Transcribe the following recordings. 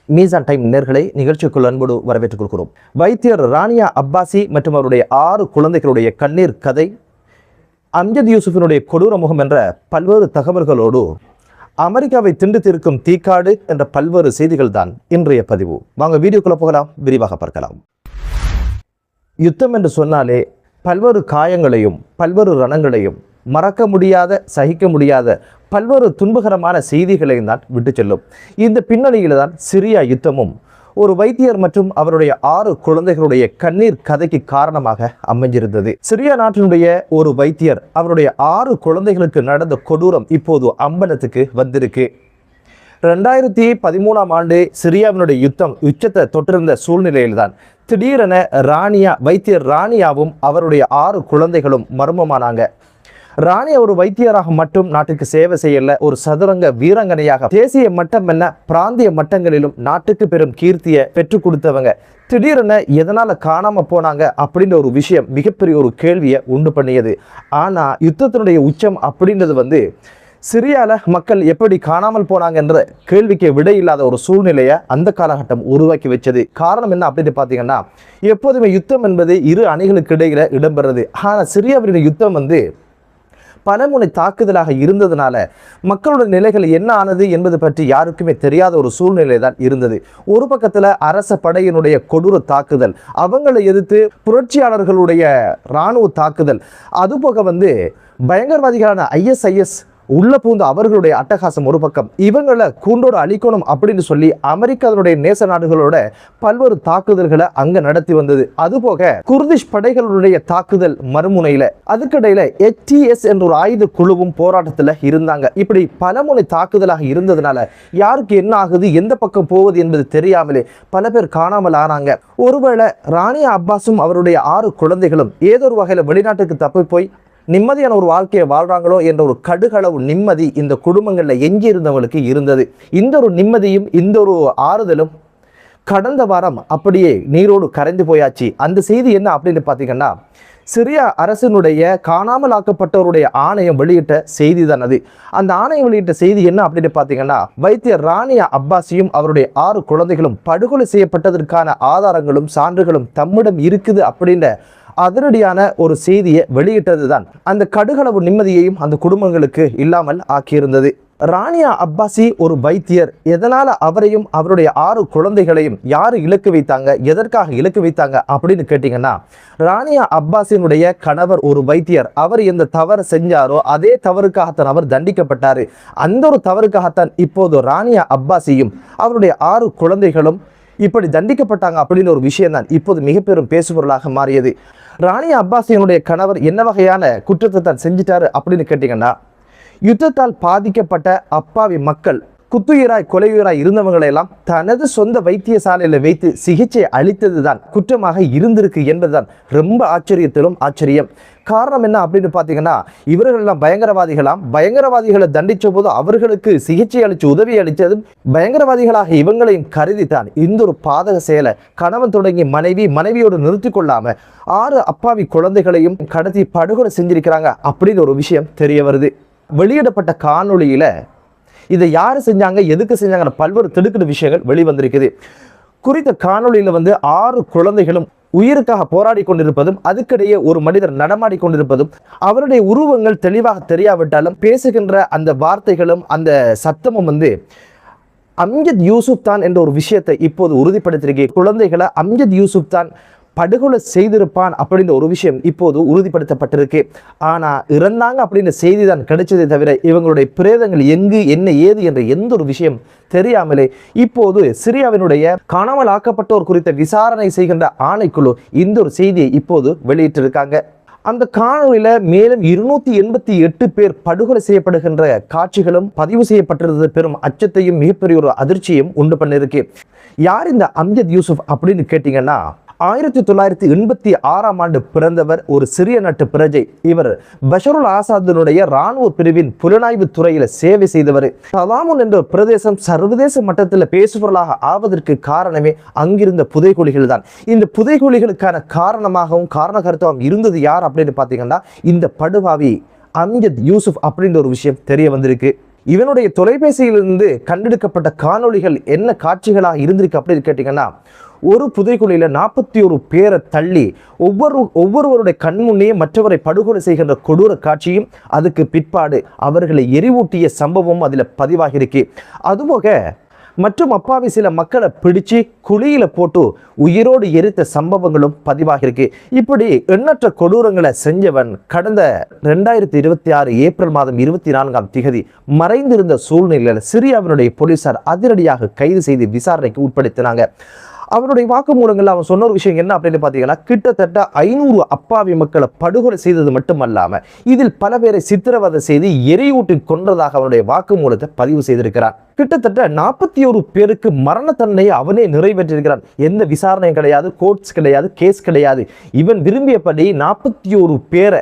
மீசான் டைம் நேர்களை நிகழ்ச்சிக்குள் அன்போடு வரவேற்றுக் கொள்கிறோம். வைத்தியர் ரானியா அப்பாசி மற்றும் அவருடைய 6 குழந்தைகளுடைய கண்ணீர் கதை, அம்ஜத் யூசுஃபினுடைய கொடூர முகம் என்ற பல்வேறு தகவல்களோடு அமெரிக்காவை திண்டு தீர்க்கும் தீக்காடு என்ற பல்வேறு செய்திகள் தான் இன்றைய பதிவு. வாங்க வீடியோக்குள்ள போகலாம், விரிவாக பார்க்கலாம். யுத்தம் என்று சொன்னாலே பல்வேறு காயங்களையும் பல்வேறு ரணங்களையும் மறக்க முடியாத, சகிக்க முடியாத பல்வேறு துன்பகரமான செய்திகளையும் தான் விட்டு செல்லும். இந்த பின்னணியில் தான் சிரியா யுத்தமும் ஒரு வைத்தியர் மற்றும் அவருடைய 6 குழந்தைகளுடைய கண்ணீர் கதைக்கு காரணமாக அமைஞ்சிருந்தது. சிரியா நாட்டினுடைய ஒரு வைத்தியர் அவருடைய 6 குழந்தைகளுக்கு நடந்த கொடூரம் இப்போது அம்பலத்துக்கு வந்திருக்கு. 2013ஆம் ஆண்டு சிரியாவினுடைய யுத்தம் உச்சத்தை தொட்டிருந்த சூழ்நிலையில்தான் திடீரென வைத்தியர் ராணியாவும் அவருடைய 6 குழந்தைகளும் மர்மமானாங்க. ராணியா ஒரு வைத்தியராக மட்டும் நாட்டுக்கு சேவை செய்யல, ஒரு சதுரங்க வீராங்கனையாக தேசிய மட்டம் என்ன பிராந்திய மட்டங்களிலும் நாட்டுக்கு பெரும் கீர்த்தியை பெற்றுக் கொடுத்தவங்க திடீரென எதனால காணாம போனாங்க அப்படின்ற ஒரு விஷயம் மிகப்பெரிய ஒரு கேள்வியை உண்டு பண்ணியது. ஆனா யுத்தத்தினுடைய உச்சம் அப்படின்றது சிரியால மக்கள் எப்படி காணாமல் போனாங்க என்ற கேள்விக்கு விடை இல்லாத ஒரு சூழ்நிலையை அந்த காலகட்டம் உருவாக்கி வச்சது. காரணம் என்ன அப்படின்னு பார்த்தீங்கன்னா, எப்போதுமே யுத்தம் என்பது இரு அணிகளுக்கு இடையில இடம்பெறது. ஆனால் சிரியாவினுடைய யுத்தம் பலமுனை தாக்குதலாக இருந்ததுனால மக்களோட நிலைகள் என்ன ஆனது என்பது பற்றி யாருக்குமே தெரியாத ஒரு சூழ்நிலை தான் இருந்தது. ஒரு பக்கத்தில் அரச படையினுடைய கொடூர தாக்குதல், அவங்களை எதிர்த்து புரட்சியாளர்களுடைய இராணுவ தாக்குதல், அதுபோக பயங்கரவாதிகளான ISIS உள்ள பூந்து அவர்களுடைய அட்டகாசம் ஒரு பக்கம், இவங்களை கூண்டோடு அழிக்கணும் அப்படின்னு சொல்லி அமெரிக்காவுடைய நேச நாடுகளோட பல்வேறு தாக்குதல்களை அங்க நடத்தி வந்தது. அதுபோக குர்திஷ் படைகளுடைய தாக்குதல் மறுமுனையில, அதுக்கிடையில HTS என்ற ஒரு ஆயுத குழுவும் போராட்டத்துல இருந்தாங்க. இப்படி பலமுனை தாக்குதலாக இருந்ததுனால யாருக்கு என்ன ஆகுது, எந்த பக்கம் போவது என்பது தெரியாமலே பல பேர் காணாமல் ஆனாங்க. ஒருவேளை ராணியா அப்பாஸும் அவருடைய 6 குழந்தைகளும் ஏதோ ஒரு வகையில வெளிநாட்டுக்கு தப்பி போய் நிம்மதியான ஒரு வாழ்க்கையை வாழ்றாங்களோ என்ற ஒரு கடுகளவு நிம்மதி இந்த குடும்பங்களில் எஞ்சி இருந்தவங்களுக்கு இருந்தது. இந்த ஒரு நிம்மதியும் இந்த ஒரு ஆறுதலும் கடந்த வாரம் அப்படியே நீரோடு கரைந்து போயாச்சு. அந்த செய்தி என்ன அப்படின்னு பார்த்தீங்கன்னா, சிரியா அரசினுடைய காணாமல் ஆக்கப்பட்டவருடைய ஆணையம் வெளியிட்ட செய்தி தான் அது. அந்த ஆணையம் வெளியிட்ட செய்தி என்ன அப்படின்னு பார்த்தீங்கன்னா, வைத்தியர் ராணியா அப்பாசியும் அவருடைய 6 குழந்தைகளும் படுகொலை செய்யப்பட்டதற்கான ஆதாரங்களும் சான்றுகளும் தம்மிடம் இருக்குது அப்படின்ற அதிரடியான ஒரு செய்தியை வெளியிட்டது தான் அந்த கடுகளவு நிம்மதியையும் அந்த குடும்பங்களுக்கு இல்லாமல் ஆக்கியிருந்தது. ராணியா அப்பாசி ஒரு வைத்தியர். எதனால அவரையும் அவருடைய 6 குழந்தைகளையும் யாரு இலக்கு வைத்தாங்க, எதற்காக இலக்கு வைத்தாங்க அப்படின்னு கேட்டீங்கன்னா, ராணியா அப்பாசினுடைய கணவர் ஒரு வைத்தியர். அவர் எந்த தவறு செஞ்சாரோ அதே தவறுக்காகத்தான் அவர் தண்டிக்கப்பட்டாரு. அந்த ஒரு தவறுக்காகத்தான் இப்போது ராணியா அப்பாசியும் அவருடைய 6 குழந்தைகளும் இப்படி தண்டிக்கப்பட்டாங்க அப்படின்னு ஒரு விஷயம் தான் இப்போது மிக பெரும் பேசுபொருளாக மாறியது. ராணியா அப்பாசியினுடைய கணவர் என்ன வகையான குற்றத்தை தான் செஞ்சிட்டாரு அப்படின்னு கேட்டீங்கன்னா, யுத்தத்தால் பாதிக்கப்பட்ட அப்பாவி மக்கள், குத்துயிராய் கொலையுயிராய் இருந்தவங்களை எல்லாம் தனது சொந்த வைத்தியசாலையில வைத்து சிகிச்சை அளித்தது தான் குற்றமாக இருந்திருக்கு என்பதுதான் ரொம்ப ஆச்சரியத்திலும் ஆச்சரியம். காரணம் என்ன அப்படின்னு பார்த்தீங்கன்னா, இவர்கள் எல்லாம் பயங்கரவாதிகளை தண்டிச்ச போது அவர்களுக்கு சிகிச்சை அளித்து உதவி அளித்ததும் பயங்கரவாதிகளாக இவங்களையும் கருதித்தான் இந்த ஒரு பாதக செயலை கணவன் தொடங்கி மனைவியோடு நிறுத்தி கொள்ளாம 6 அப்பாவி குழந்தைகளையும் கடத்தி படுகொலை செஞ்சிருக்கிறாங்க அப்படின்னு ஒரு விஷயம் தெரிய வருது. வெளியிடப்பட்ட காணொளியில இதை யாரு செஞ்சாங்க, எதுக்கு செஞ்சாங்க, பல்வேறு திடுக்கிடு விஷயங்கள் வெளிவந்திருக்குது. குறித்த காணொளியில 6 குழந்தைகளும் உயிருக்காக போராடி கொண்டிருப்பதும், அதுக்கிடையே ஒரு மனிதர் நடமாடி கொண்டிருப்பதும், அவருடைய உருவங்கள் தெளிவாக தெரியாவிட்டாலும் பேசுகின்ற அந்த வார்த்தைகளும் அந்த சத்தமும் அம்ஜத் யூசுப் தான் என்ற ஒரு விஷயத்தை இப்போது உறுதிப்படுத்தியிருக்கேன். குழந்தைகளை அம்ஜத் யூசுப் தான் படுகொலை செய்திருப்பான் அப்படின்ற ஒரு விஷயம் இப்போது உறுதிப்படுத்தப்பட்டிருக்கு. ஆனா இறந்தாங்க அப்படின்ற செய்தி தான் கிடைச்சதை தவிர இவங்களுடைய பிரேதங்கள் எங்கு என்ன ஏது என்ற எந்த ஒரு விஷயம் தெரியாமலே இப்போது சிரியாவினுடைய காணாமல் ஆக்கப்பட்டோர் குறித்த விசாரணை செய்கின்ற ஆணைக்குழு இந்த ஒரு செய்தியை இப்போது வெளியிட்டிருக்காங்க. அந்த காணொலியில மேலும் 288 பேர் படுகொலை செய்யப்படுகின்ற காட்சிகளும் பதிவு செய்யப்பட்டிருந்தது பெரும் அச்சத்தையும் மிகப்பெரிய ஒரு அதிர்ச்சியும் உண்டு பண்ணிருக்கு. யார் இந்த அம்ஜத் யூசுப் அப்படின்னு கேட்டீங்கன்னா, 1986ஆம் ஆண்டு பிறந்தவர், ஒரு சிறிய நாட்டு பிரஜை. இவர் பஷருல் ஆசாதினுடைய இராணுவ பிரிவின் புலனாய்வு துறையில சேவை செய்தவர். சதாமுன் என்ற பிரதேசம் சர்வதேச மட்டத்தில் பேசுபொருளாக ஆவதற்கு காரணமே அங்கிருந்த புதைகுழிகள் தான். இந்த புதைகுழிகளுக்கான காரணமாகவும் காரணகர்த்தாவும் இருந்தது யார் அப்படின்னு பார்த்தீங்கன்னா, இந்த படுபாவி அம்ஜத் யூசுப் அப்படின்ற ஒரு விஷயம் தெரிய வந்திருக்கு. இவனுடைய தொலைபேசியிலிருந்து கண்டெடுக்கப்பட்ட காணொளிகள் என்ன காட்சிகளாக இருந்திருக்கு அப்படின்னு கேட்டீங்கன்னா, ஒரு புதைக்குழியில 41 பேரை தள்ளி ஒவ்வொருவருடைய கண்முன்னே மற்றவரை படுகொலை செய்கின்ற கொடூர காட்சியும், அதுக்கு பிற்பாடு அவர்களை எரிவூட்டிய சம்பவமும் அதில் பதிவாகியிருக்கு. அதுபோக மற்றும் அப்பாவி சில மக்களை பிடிச்சு குழியில போட்டு உயிரோடு எரித்த சம்பவங்களும் பதிவாகியிருக்கு. இப்படி எண்ணற்ற கொடூரங்களை செஞ்சவன் கடந்த 2026 ஏப்ரல் மாதம் 24ஆம் திகதி மறைந்திருந்த சூழ்நிலையில் சிரியாவினுடைய போலீசார் அதிரடியாக கைது செய்து விசாரணைக்கு உட்படுத்தினாங்க. அவனுடைய வாக்குமூலங்கள் அவன் சொன்ன ஒரு விஷயம் என்ன அப்படின்னு பார்த்தீங்கன்னா, கிட்டத்தட்ட 500 அப்பாவி மக்களை படுகொலை செய்தது மட்டுமல்லாம இதில் பல பேரை சித்திரவதை செய்து எரியூட்டி கொன்றதாக அவனுடைய வாக்குமூலத்தை பதிவு செய்திருக்கிறான். கிட்டத்தட்ட 41 பேருக்கு மரண தண்டனையை அவனே நிறைவேற்றிருக்கிறான். எந்த விசாரணையும் கிடையாது, கோர்ட்ஸ் கிடையாது, கேஸ் கிடையாது. இவன் விரும்பியபடி 41 பேரை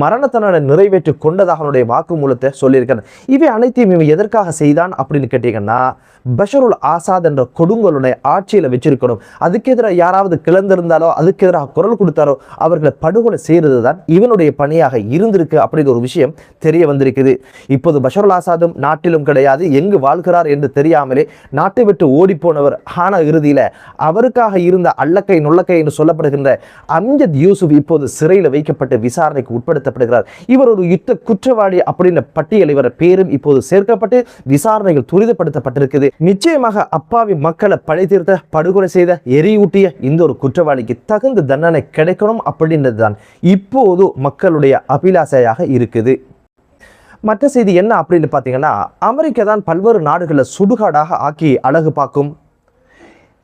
மரண தண்டனை நிறைவேற்றி கொண்டதாக அவனுடைய வாக்குமூலத்தை சொல்லியிருக்கிறான். இவை அனைத்தையும் இவன் எதற்காக செய்தான் அப்படின்னு கேட்டீங்கன்னா, பஷருல் ஆசாத் என்ற கொடுங்கோலுடைய ஆட்சியில் வச்சிருக்கணும். அதுக்கு எதிராக யாராவது கிளந்திருந்தாலோ அதுக்கு எதிராக குரல் கொடுத்தாரோ அவர்களை படுகொலை செய்கிறது தான் இவனுடைய பணியாக இருந்திருக்கு அப்படிங்கிற ஒரு விஷயம் தெரிய வந்திருக்குது. இப்போது பஷருல் ஆசாதும் நாட்டிலும் கிடையாது, எங்கு வாழ்கிறார் என்று தெரியாமலே நாட்டை விட்டு ஓடி போனவர். ஆன இறுதியில் அவருக்காக இருந்த அல்லக்கை நுள்ளக்கை என்று சொல்லப்படுகின்ற அம்ஜத் யூசுப் இப்போது சிறையில் வைக்கப்பட்டு விசாரணைக்கு உட்படுத்தப்படுகிறார். இவர் ஒரு யுத்த குற்றவாளி அப்படின்ற பட்டியல் இவர் பேரும் இப்போது சேர்க்கப்பட்டு விசாரணைகள் துரிதப்படுத்தப்பட்டிருக்குது. நிச்சயமாக அப்பாவி மக்களை பழி தீர்த்த, படுகொலை செய்த, எரியூட்டிய இந்த ஒரு குற்றவாளிக்கு தகுந்த தண்டனை கிடைக்கணும் அப்படின்றதுதான் இப்போது மக்களுடைய அபிலாசையாக இருக்குது. மற்ற செய்தி என்ன அப்படின்னு பார்த்தீங்கன்னா, அமெரிக்கா தான் பல்வேறு நாடுகளில் சுடுகாடாக ஆக்கி அழகு பார்க்கும்.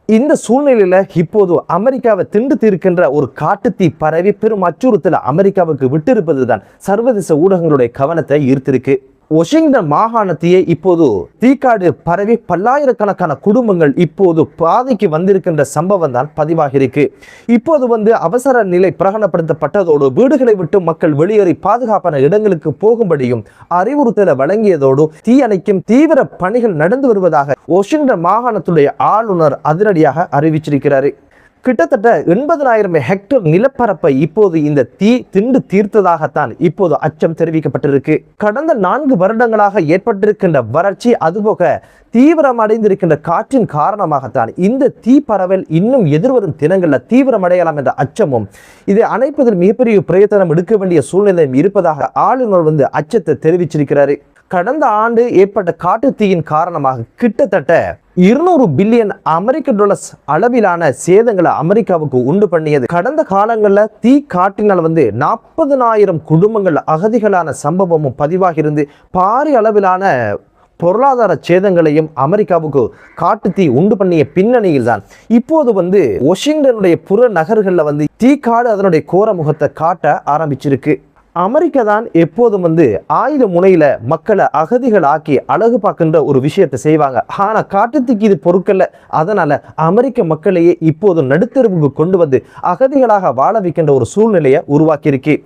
இந்த சூழ்நிலையில இப்போது அமெரிக்காவை திண்டு தீர்க்கின்ற ஒரு காட்டுத்தீ பரவி பெரும் அச்சுறுத்தல் அமெரிக்காவுக்கு விட்டிருப்பது தான் சர்வதேச ஊடகங்களுடைய கவனத்தை ஈர்த்திருக்கு. வாஷிங்டன் மாகாணத்தையே இப்போது தீக்காடு பரவி பல்லாயிரக்கணக்கான குடும்பங்கள் இப்போது பாதைக்கு வந்திருக்கின்ற சம்பவம் தான் பதிவாகிருக்கு. இப்போது அவசர நிலை பிரகடனப்படுத்தப்பட்டதோடு வீடுகளை விட்டு மக்கள் வெளியேறி பாதுகாப்பான இடங்களுக்கு போகும்படியும் அறிவுறுத்தலை வழங்கியதோடு தீ அணைக்கும் தீவிர பணிகள் நடந்து வருவதாக வாஷிங்டன் மாகாணத்துடைய ஆளுநர் அதிரடியாக அறிவிச்சிருக்கிறார். கிட்டத்தட்ட 80,000 ஹெக்டேர் நிலப்பரப்பை இப்போது இந்த தீ திண்டு தீர்த்ததாகத்தான் இப்போது அச்சம் தெரிவிக்கப்பட்டிருக்கு. கடந்த 4 வருடங்களாக ஏற்பட்டிருக்கின்ற வறட்சி, அதுபோக தீவிரமடைந்திருக்கின்ற காற்றின் காரணமாகத்தான் இந்த தீ பரவல் இன்னும் எதிர்வரும் தினங்களில் தீவிரமடையலாம் என்ற அச்சமும், இதை அணைப்பதில் மிகப்பெரிய பிரயத்தனம் எடுக்க வேண்டிய சூழ்நிலையும் இருப்பதாக ஆளுநர் அச்சத்தை தெரிவிச்சிருக்கிறாரு. கடந்த ஆண்டு ஏற்பட்ட காட்டு தீயின் காரணமாக கிட்டத்தட்ட 200 பில்லியன் அமெரிக்க டாலர்ஸ் அளவிலான சேதங்களை அமெரிக்காவுக்கு உண்டு பண்ணியது. கடந்த காலங்களில் தீ காட்டினால் 40,000 குடும்பங்கள் அகதிகளான சம்பவமும் பதிவாகி இருந்து பாரிய அளவிலான பொருளாதார சேதங்களையும் அமெரிக்காவுக்கு காட்டு தீ உண்டு பண்ணிய பின்னணியில் தான் இப்போது வாஷிங்டனுடைய புற நகர்களில் தீக்காடு அதனுடைய கோர முகத்தை காட்ட ஆரம்பிச்சிருக்கு. அமெரிக்கா தான் எப்போதும் ஆயுத முனையில மக்களை அகதிகள் ஆக்கி அழகு பார்க்கின்ற ஒரு விஷயத்தை செய்வாங்க. ஆனா காட்டுத்தீக்கு இது பொருட்கள்ல. அதனால அமெரிக்க மக்களையே இப்போது நடுத்தெருவுக்கு கொண்டு அகதிகளாக வாழ வைக்கின்ற ஒரு சூழ்நிலையை உருவாக்கியிருக்கு.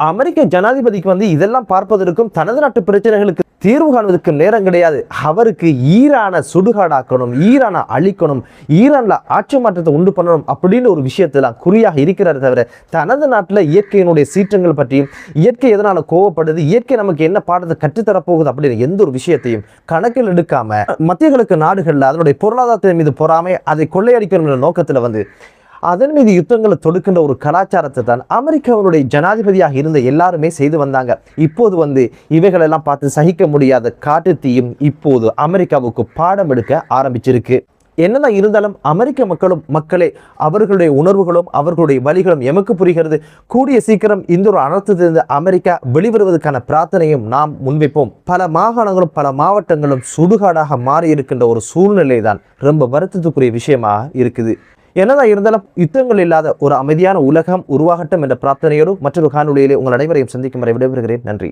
அமெரிக்க ஜனாதிபதிக்கு இதெல்லாம் பார்ப்பதற்கும் தனது நாட்டு பிரச்சனைகளுக்கு தீர்வு காணுவதற்கு நேரம் கிடையாது. அவருக்கு ஈரானை சுடுகாடாக்கணும், ஈரானை அழிக்கணும், ஈரான்ல ஆட்சி மாற்றத்தை உண்டு பண்ணணும் அப்படின்னு ஒரு விஷயத்தெல்லாம் குறியாக இருக்கிறார். தவிர தனது நாட்டில் இயற்கையினுடைய சீற்றங்கள் பற்றியும், இயற்கை எதனால கோவப்படுது, இயற்கை நமக்கு என்ன பாடத்தை கற்றுத்தரப்போகுது அப்படின்னு எந்த ஒரு விஷயத்தையும் கணக்கில் எடுக்காம மத்திய கிழக்கு நாடுகளில் அதனுடைய பொருளாதாரத்தின் மீது பொறாமை, அதை கொள்ளையடிக்கணும் நோக்கத்தில் அதன் மீது யுத்தங்களை தொடுக்கின்ற ஒரு கலாச்சாரத்தை தான் அமெரிக்காவுடைய ஜனாதிபதியாக இருந்த எல்லாருமே செய்து வந்தாங்க. இப்போது இவைகளெல்லாம் பார்த்து சகிக்க முடியாத காட்டு தீயும் இப்போது அமெரிக்காவுக்கு பாடம் எடுக்க ஆரம்பிச்சிருக்கு. என்னதான் இருந்தாலும் அமெரிக்க மக்களே அவர்களுடைய உணர்வுகளும் அவர்களுடைய வழிகளும் எமக்கு புரிகிறது. கூடிய சீக்கிரம் இந்த ஒரு அனர்த்தத்திலிருந்து அமெரிக்கா வெளிவருவதற்கான பிரார்த்தனையும் நாம் முன்வைப்போம். பல மாகாணங்களும் பல மாவட்டங்களும் சுடுகாடாக மாறி இருக்கின்ற ஒரு சூழ்நிலை தான் ரொம்ப வருத்தத்துக்குரிய விஷயமா இருக்குது. என்னதான் இருந்தாலும் யுத்தங்கள் இல்லாத ஒரு அமைதியான உலகம் உருவாகட்டும் என்ற பிரார்த்தனையோடு மற்றொரு காணொளியிலே உங்கள் அனைவரையும் சந்திக்கும் வரை விடைபெறுகிறேன். நன்றி.